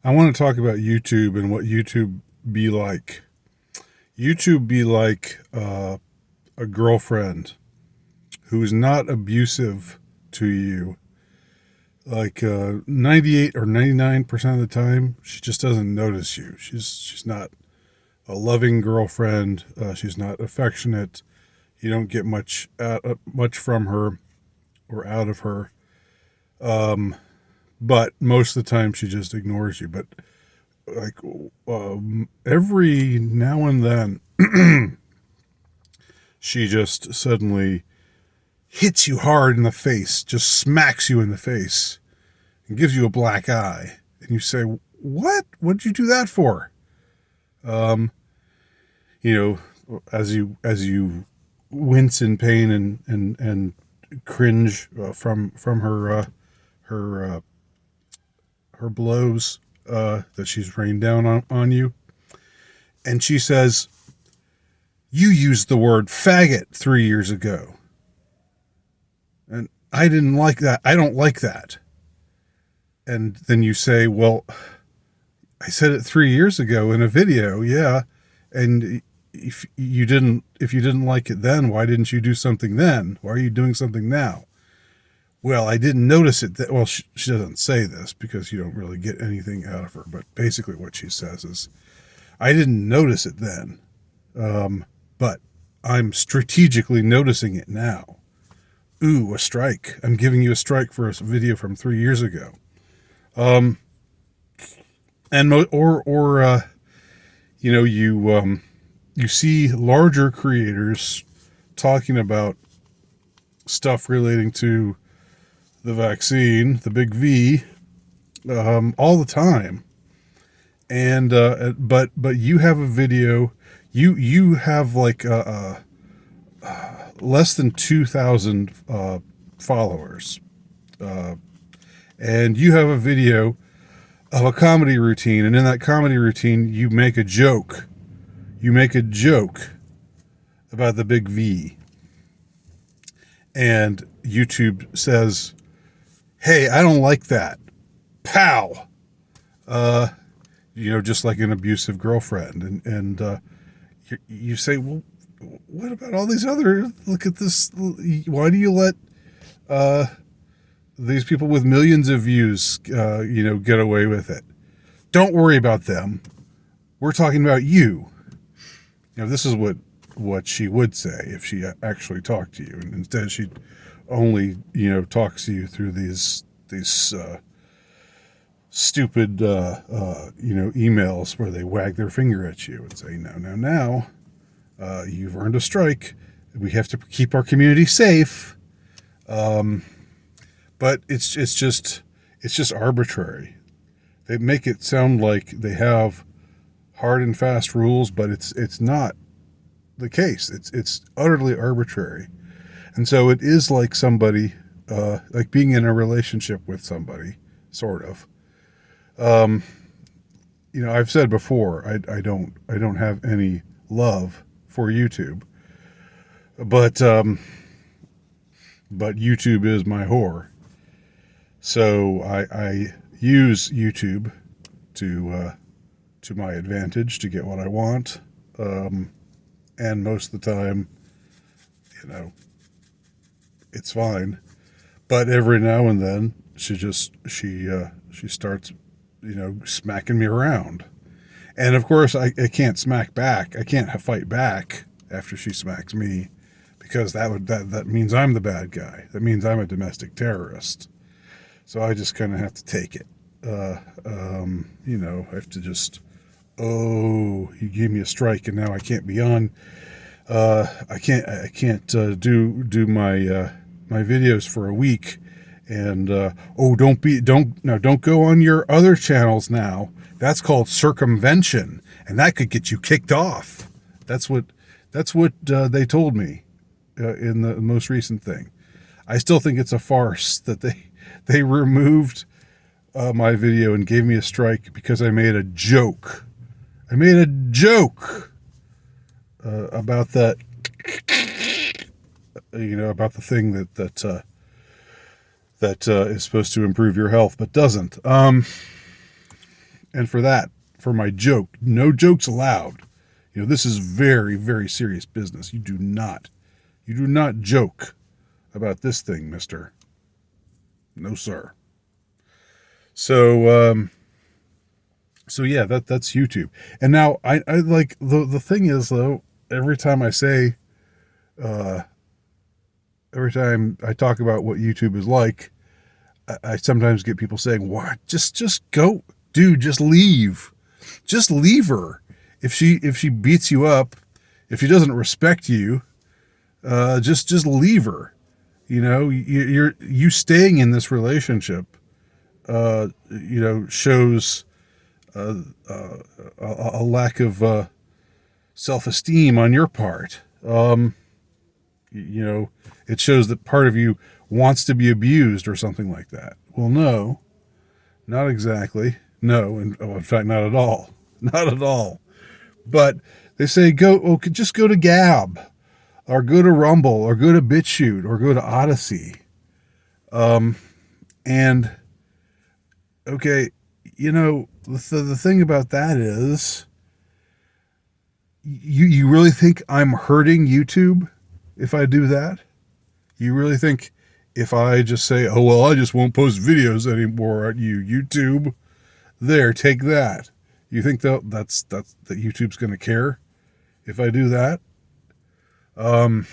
I want to talk about YouTube and what YouTube be like. YouTube be like a girlfriend who's not abusive to you. Like 98 or 99% of the time, she just doesn't notice you. She's not a loving girlfriend. She's not affectionate. You don't get much from her or out of her. Um, but most of the time, she just ignores you. But like every now and then, she just suddenly hits you hard in the face, just smacks you in the face, and gives you a black eye. And you say, "What? What did you do that for?" Um, you know, as you wince in pain and cringe from her her blows that she's rained down on you, and she says, "You used the word faggot 3 years ago." And I didn't like that. I don't like that. And then you say, well, I said it 3 years ago in a video. Yeah. And if you didn't like it then, why didn't you do something then? Why are you doing something now? Well, I didn't notice it. Well, she doesn't say this because you don't really get anything out of her. But basically what she says is, I didn't notice it then. But I'm strategically noticing it now. Ooh, a strike. I'm giving you a strike for a video from 3 years ago. Um, and you know, you see larger creators talking about stuff relating to the vaccine, the big V, all the time. And but you have a video. You have like less than 2,000 followers, uh, and you have a video of a comedy routine, and in that comedy routine, you make a joke. You make a joke about the big V, and YouTube says, "Hey, I don't like that." Pow. Uh, just like an abusive girlfriend, and you say, "Well, what about all these other? Look at this. Why do you let uh, these people with millions of views, get away with it? Don't worry about them. We're talking about you." This is what she would say if she actually talked to you, and instead she only talks to you through these stupid emails where they wag their finger at you and say, now, you've earned a strike. We have to keep our community safe. But it's just arbitrary. They make it sound like they have hard and fast rules, but it's not the case. It's utterly arbitrary. And so it is like somebody, like being in a relationship with somebody, sort of. Um, I've said before, I don't have any love for YouTube, but YouTube is my whore. So I use YouTube to my advantage to get what I want, and most of the time, you know, it's fine. But every now and then, she starts, smacking me around, and of course I can't smack back. I can't fight back after she smacks me, because that means I'm the bad guy. That means I'm a domestic terrorist. So I just kind of have to take it. I have to just, oh, you gave me a strike, and now I can't be on. I can't do my videos for a week, and oh, don't go on your other channels now. That's called circumvention, and that could get you kicked off. That's what they told me in the most recent thing. I still think it's a farce that they removed my video and gave me a strike because I made a joke. I made a joke about that, about the thing that is supposed to improve your health but doesn't. And for my joke, no jokes allowed. This is very, very serious business. You do not joke about this thing, mister. No, sir. So, so yeah, that's YouTube. And now I like the thing is though, every time I talk about what YouTube is like, I sometimes get people saying, "What? Just go, dude. Just leave. Just leave her. If she beats you up, if she doesn't respect you, just leave her. You staying in this relationship, shows a lack of self-esteem on your part. It shows that part of you wants to be abused or something like that. Well, no, not exactly. No, in fact, not at all. Not at all. But they say just go to Gab, or go to Rumble, or go to BitChute, or go to Odyssey. And okay, the thing about that is, you really think I'm hurting YouTube if I do that? You really think if I just say, oh, well, I just won't post videos anymore on YouTube, there, take that. You think that YouTube's going to care if I do that? No,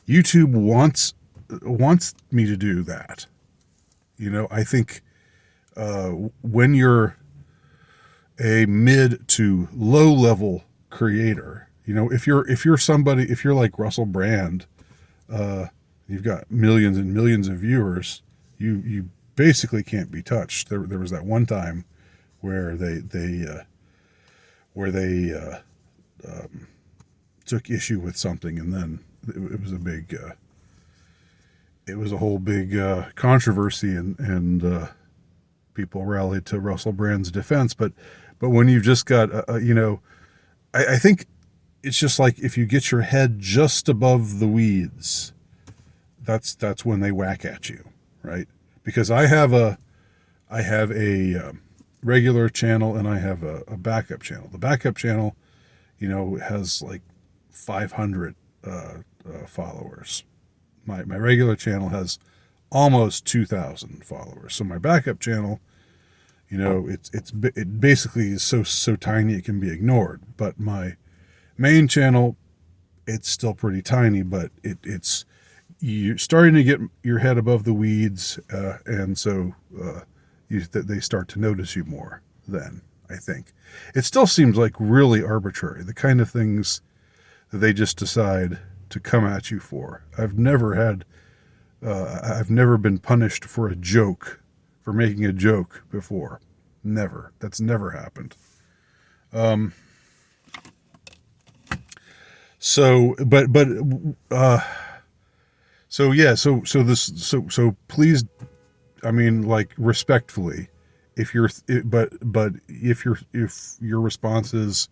YouTube wants me to do that. I think when you're a mid to low level creator, if you're like Russell Brand, you've got millions and millions of viewers, you basically can't be touched. There was that one time where they took issue with something, and then it was a whole big controversy, and people rallied to Russell Brand's defense. But when you've just got I think it's just like if you get your head just above the weeds, that's when they whack at you, right? Because I have a regular channel, and I have a backup channel. The backup channel, has like 500 followers. My regular channel has almost 2,000 followers. So my backup channel, it basically is so tiny it can be ignored. But my main channel, it's still pretty tiny, but it's you're starting to get your head above the weeds, and so they start to notice you more then, I think. It still seems like really arbitrary, the kind of things that they just decide to come at you for. I've never been punished for a joke, for making a joke before. Never. That's never happened. So please, I mean, like, respectfully, if your response is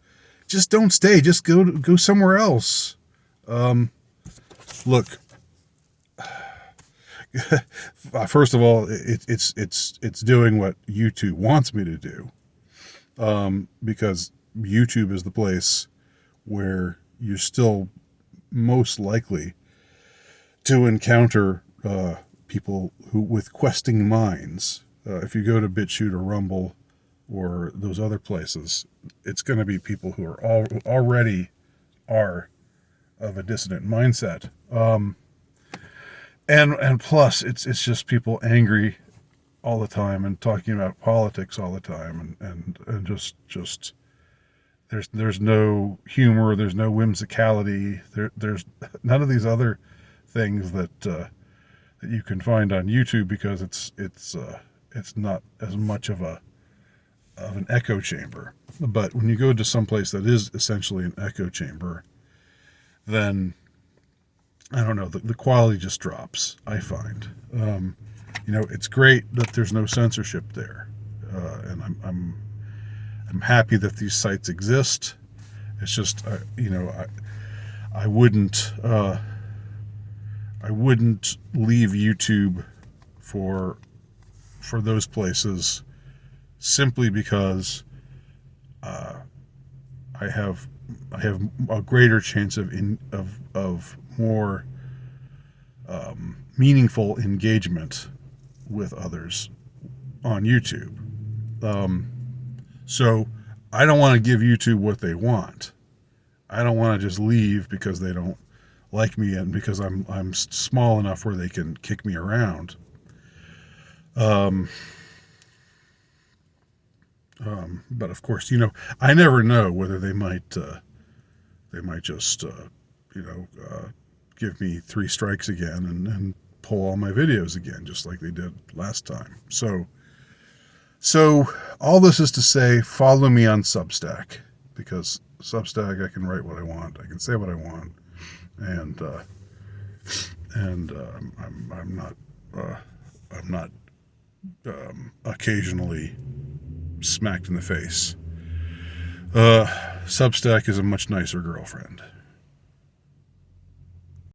just don't stay, just go somewhere else. Look, first of all, it's doing what YouTube wants me to do, because YouTube is the place where you're still most likely to encounter people with questing minds. If you go to BitChute or Rumble or those other places, it's going to be people who are already are of a dissident mindset. And plus, it's just people angry all the time and talking about politics all the time, and just there's no humor, there's no whimsicality, there's none of these other things that you can find on YouTube, because it's not as much of an echo chamber. But when you go to some place that is essentially an echo chamber, then I don't know, the quality just drops, I find. It's great that there's no censorship there, and I'm happy that these sites exist. It's just I wouldn't leave YouTube for those places simply because I have a greater chance of more meaningful engagement with others on YouTube. So I don't want to give YouTube what they want. I don't want to just leave because they don't like me and because I'm small enough where they can kick me around. But of course, I never know whether they might just give me 3 strikes again and pull all my videos again, just like they did last time. So all this is to say, follow me on Substack, because Substack, I can write what I want, I can say what I want, and I'm not occasionally smacked in the face. Substack is a much nicer girlfriend.